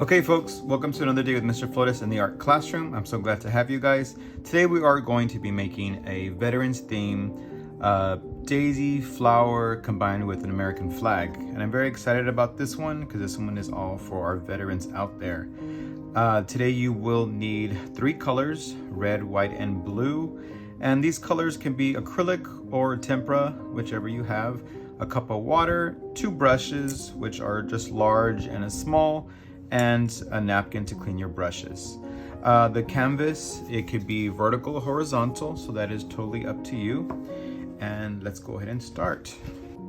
Okay folks, welcome to another day with Mr. Flores in the art classroom. I'm so glad to have you guys. Today we are going to be making a veterans theme daisy flower combined with an American flag. And I'm very excited about this one because this one is all for our veterans out there. Today you will need 3 colors, red, white, and blue. And these colors can be acrylic or tempera, whichever you have. A cup of water, 2 brushes, which are just large and a small, and a napkin to clean your brushes. The canvas, it could be vertical or horizontal, so that is totally up to you. And let's go ahead and start.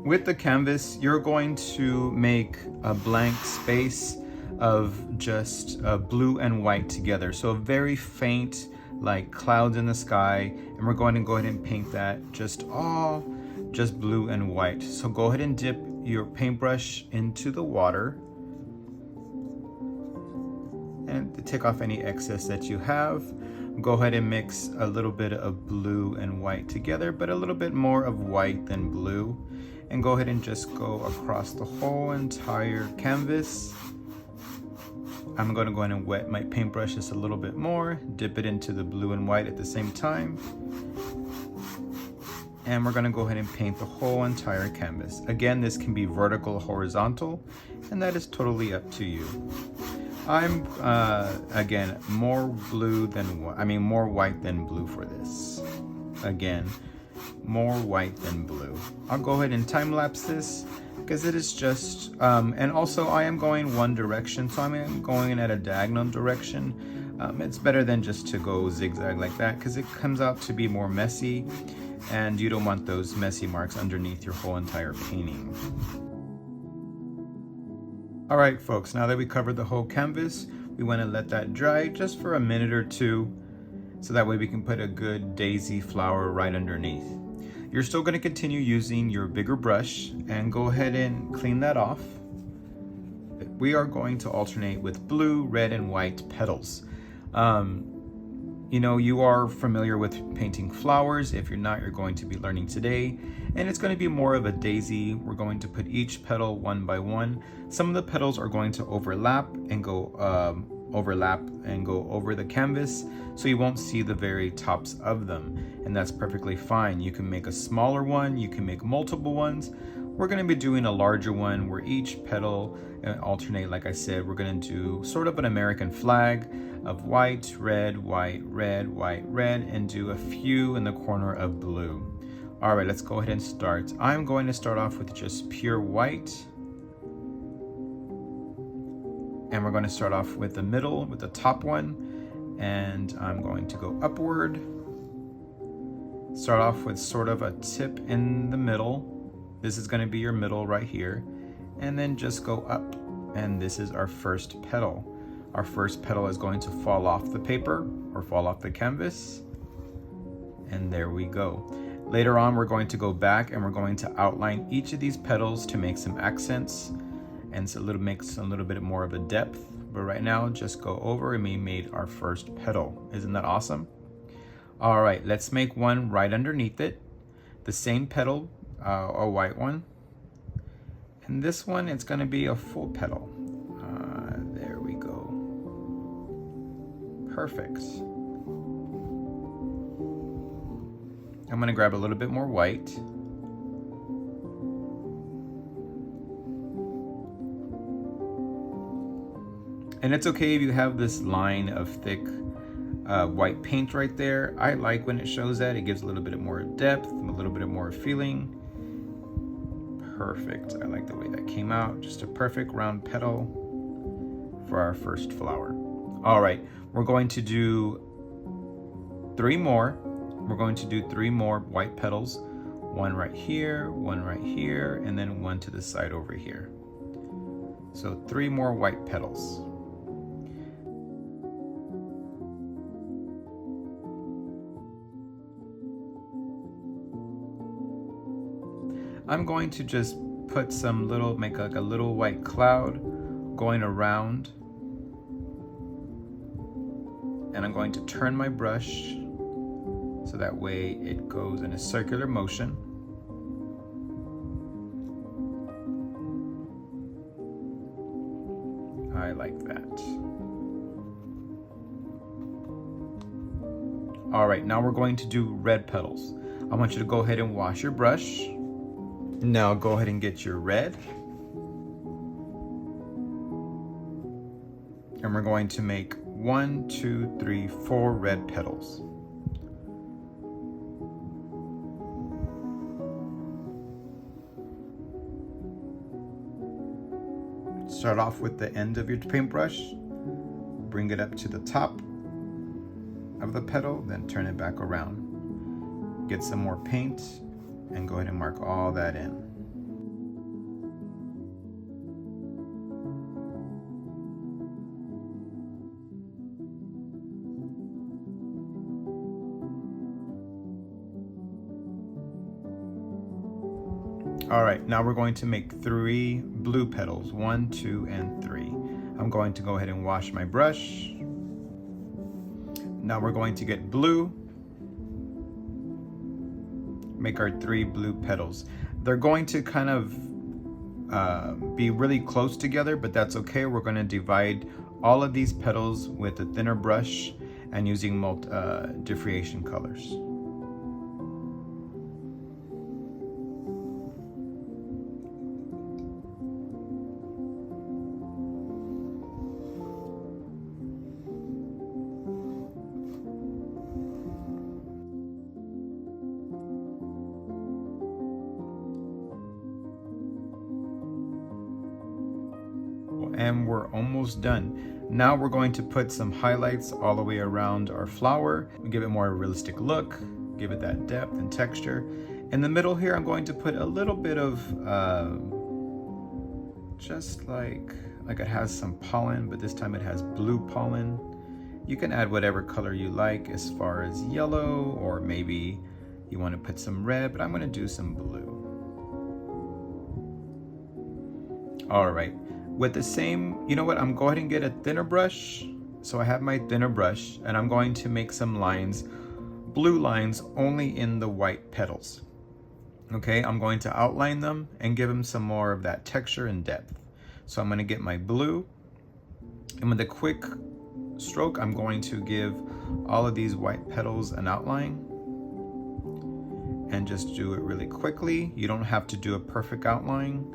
With the canvas, you're going to make a blank space of just blue and white together. So a very faint, like clouds in the sky, and we're going to go ahead and paint that just blue and white. So go ahead and dip your paintbrush into the water and take off any excess that you have. Go ahead and mix a little bit of blue and white together, but a little bit more of white than blue. And go ahead and just go across the whole entire canvas. I'm going to go ahead and wet my paintbrush just a little bit more, dip it into the blue and white at the same time. And we're going to go ahead and paint the whole entire canvas. Again, this can be vertical or horizontal, and that is totally up to you. I'm again more white than blue for this. Again, more white than blue. I'll go ahead and time lapse this because it is just and also I am going one direction, so I'm going in at a diagonal direction. It's better than just to go zigzag like that because it comes out to be more messy, and you don't want those messy marks underneath your whole entire painting. All right, folks, now that we covered the whole canvas, we want to let that dry just for a minute or two, so that way we can put a good daisy flower right underneath. You're still going to continue using your bigger brush and go ahead and clean that off. We are going to alternate with blue, red, and white petals. You know, you are familiar with painting flowers. If you're not, you're going to be learning today. And it's going to be more of a daisy. We're going to put each petal one by one. Some of the petals are going to overlap and go over the canvas, so you won't see the very tops of them. And that's perfectly fine. You can make a smaller one, you can make multiple ones. We're going to be doing a larger one where each petal alternate. Like I said, we're going to do sort of an American flag of white, red, white, red, white, red, and do a few in the corner of blue. All right, let's go ahead and start. I'm going to start off with just pure white. And we're going to start off with the middle, with the top one. And I'm going to go upward. Start off with sort of a tip in the middle. This is going to be your middle right here. And then just go up. And this is our first petal. Our first petal is going to fall off the paper or fall off the canvas. And there we go. Later on, we're going to go back and we're going to outline each of these petals to make some accents and so makes a little bit more of a depth. But right now, just go over and we made our first petal. Isn't that awesome? All right, let's make one right underneath it. The same petal, a white one. And this one, it's going to be a full petal. There we go. Perfect. I'm going to grab a little bit more white. And it's okay if you have this line of thick white paint right there. I like when it shows that. It gives a little bit more depth, a little bit more feeling. Perfect. I like the way that came out. Just a perfect round petal for our first flower. All right, we're going to do 3 more. We're going to do 3 more white petals. One right here, and then one to the side over here. So 3 more white petals. I'm going to just put some make like a little white cloud going around. And I'm going to turn my brush so that way it goes in a circular motion. dry like that. All right, now we're going to do red petals. I want you to go ahead and wash your brush. Now go ahead and get your red. And we're going to make 1, 2, 3, 4 red petals. Start off with the end of your paintbrush, bring it up to the top of the petal, then turn it back around. Get some more paint and go ahead and mark all that in. All right, now we're going to make 3 blue petals, 1, 2, and 3. I'm going to go ahead and wash my brush. Now we're going to get blue, make our 3 blue petals. They're going to kind of be really close together, but that's okay. We're going to divide all of these petals with a thinner brush and using differentiation colors. And we're almost done. Now we're going to put some highlights all the way around our flower, give it more a realistic look, give it that depth and texture. In the middle here, I'm going to put a little bit of just like it has some pollen, but this time it has blue pollen. You can add whatever color you like as far as yellow, or maybe you want to put some red, but I'm going to do some blue. All right. With the same, you know what, I'm going to go ahead and get a thinner brush. So I have my thinner brush and I'm going to make some lines, blue lines only in the white petals. Okay, I'm going to outline them and give them some more of that texture and depth. So I'm going to get my blue, and with a quick stroke, I'm going to give all of these white petals an outline and just do it really quickly. You don't have to do a perfect outline.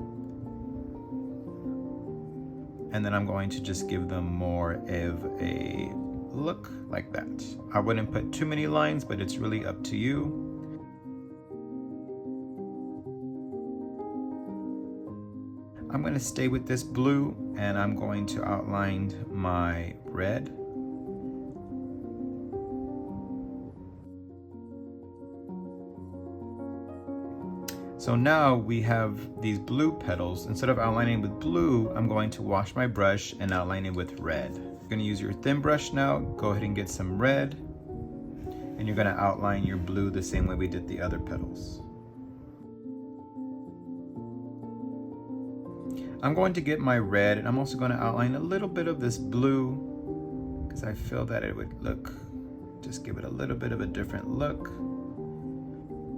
And then I'm going to just give them more of a look like that. I wouldn't put too many lines, but it's really up to you. I'm going to stay with this blue and I'm going to outline my red. So now we have these blue petals. Instead of outlining with blue, I'm going to wash my brush and outline it with red. You're going to use your thin brush now. Go ahead and get some red. And you're going to outline your blue the same way we did the other petals. I'm going to get my red, and I'm also going to outline a little bit of this blue because I feel that it would look, just give it a little bit of a different look.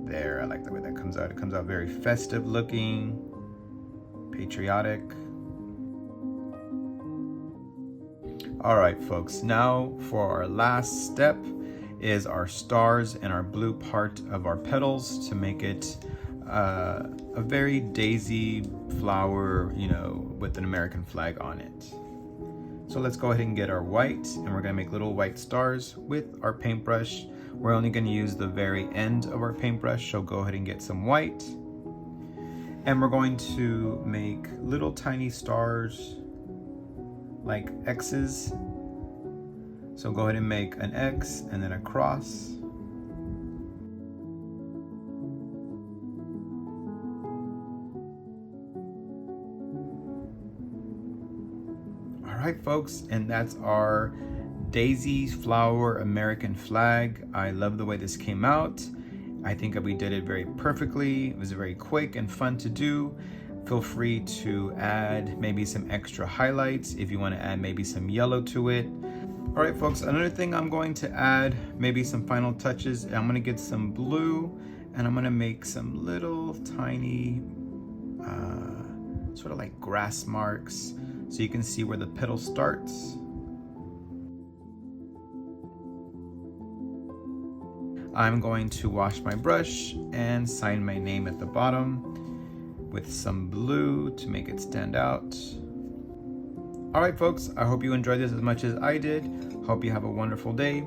There, I like the way that comes out. It comes out very festive looking, patriotic. All right, folks, now for our last step is our stars and our blue part of our petals to make it a very daisy flower, you know, with an American flag on it. So let's go ahead and get our white, and we're gonna make little white stars with our paintbrush. We're only going to use the very end of our paintbrush, so go ahead and get some white. And we're going to make little tiny stars like X's. So go ahead and make an X and then a cross. All right, folks, and that's our daisy flower American flag. I love the way this came out. I think that we did it very perfectly. It was very quick and fun to do. Feel free to add maybe some extra highlights if you want to add maybe some yellow to it. All right, folks, another thing I'm going to add, maybe some final touches. I'm going to get some blue and I'm going to make some little tiny sort sort of like grass marks so you can see where the petal starts. I'm going to wash my brush and sign my name at the bottom with some blue to make it stand out. All right, folks, I hope you enjoyed this as much as I did. Hope you have a wonderful day.